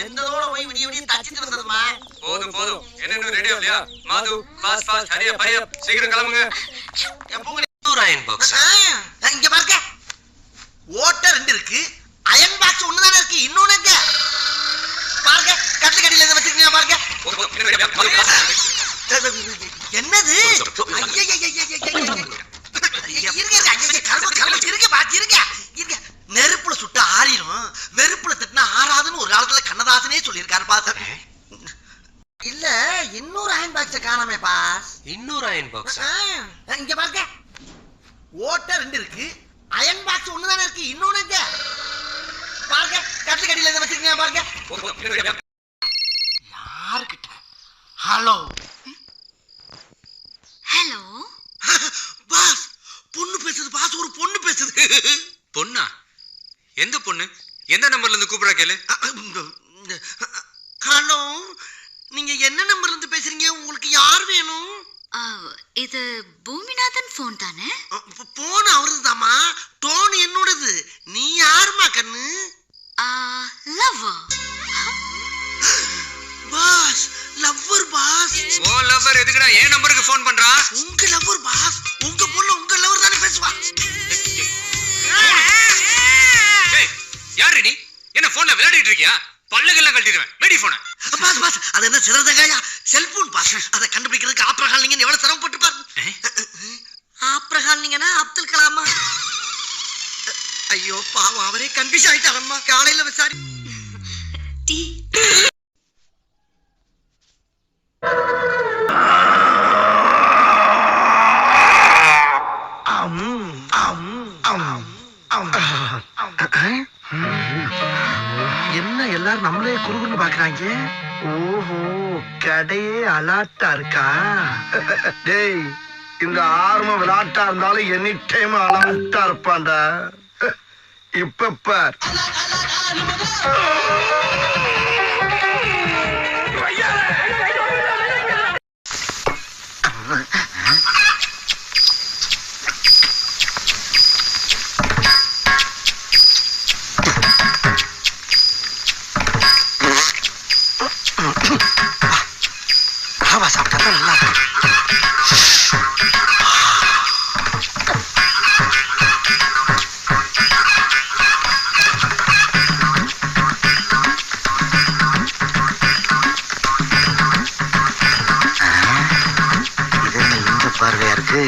வெந்ததோட போய் விடிய விடிய தச்சிட்டு வந்ததுமா. போதும் போதும். என்ன ரெடி ஆகலையா? மாது ஃபாஸ்ட் ஃபாஸ்ட் ஹரி அப் சீக்கிரம் கிளம்புங்க. எப்பவும் இன்னொரு அயன் பாக்ஸ். இங்க பாருங்க. ஓட்ட 2 இருக்கு. அயன் பாக்ஸ் ஒண்ணு தான இருக்கு. இன்னொன்னு எங்க? பாருங்க. கட்டில கடியில இத வச்சிருக்கீங்க பாருங்க. என்னது? இருங்க. நெருப்புல சுட்டு ஆறிடும், வெறுப்புல திட்டினா ஆறாதுன்னு ஒரு காலத்துல கண்ணதாசனே சொல்லியிருக்காரு பாஸ். இல்ல இன்னொரு அயன் பாக்ஸ் காணாமே பாஸ். இன்னொரு அயன் பாக்ஸ். இங்க பாருங்க. ஓட்ட 2 இருக்கு. அயன் பாக்ஸ் ஒண்ணு தானே இருக்கு. இன்னொன்னு எங்க? பாருங்க. கட்டில கடியில இத வச்சிருக்கீங்க பாருங்க. யாருக்கிட்ட? Hello hello boss. பொண்ணு பேசுது பாஸ். ஒரு பொண்ணு பேசுது. பொண்ணா? எந்த பொண்ணு? எந்த நம்பர்ல இருந்து கூப்பிடுறா கேளு. ஹலோ, நீங்க என்ன நம்பர்ல இருந்து பேசுறீங்க? உங்களுக்கு யார் வேணும்? இது பூமிநாதன் போன் தானே? போன் அவருதாமா. டோன் என்னோடது. நீ யாருமா கண்ணு? லவ்வர். Boss, lover boss. ஓ லவ்வர் எதுக்குடா என் நம்பருக்கு ஃபோன் பண்றா? உங்க லவ்வர் பாஸ். உங்க பொண்ணு உங்க லவ்வர் தானே பேசுவா. ஏய் யாரு நீ? என்ன போன்ல விளையாடிட்டு இருக்கியா? பல்லுகெல்லாம் கழட்டிடுவேன். வெடி போன். பாஸ் பாஸ், அது என்ன சிறந்தகாயா? Cellphone pass. அத கண்டுபிடிக்கிறதுக்கு ஆப்ரஹால் நீங்க எவ்வளவு சிரமப்பட்டு பாரு. ஆப்ரஹால் நீங்கன்னா அப்துல் கலாமா? ஐயோ பாவம், அவரே கன்ஃபியூஸ் ஆயிட்டாரம்மா. காலையில விசாரி. டீ. என்ன எல்லாரும் நம்மளே குறுகுன்னு பாக்குறாங்க? ஓஹோ, கடையே அலாட்டா இருக்கா? டேய், இந்த ஆர்வம் விளையாட்டா இருந்தாலும் எனி டைம் அலாட்டா இருப்பான்டா. இப்ப பார். சாப்பிட்டா நல்லா இருக்கும். இது என்ன இந்த பார்வையா இருக்கு?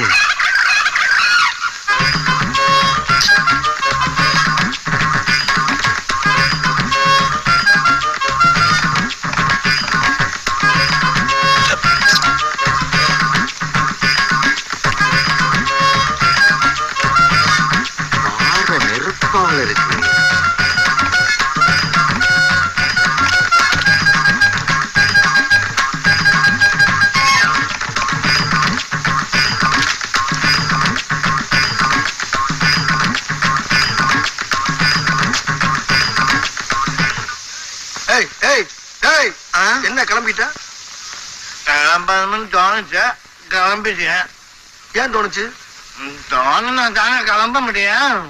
இருக்கு. என்ன கிளம்பிட்ட? கிளம்பணும்னு தோணுச்சு, கிளம்பிட்டேன். ஏன் தோணுச்சு? தோணுனா தானே கிளம்ப முடியும்.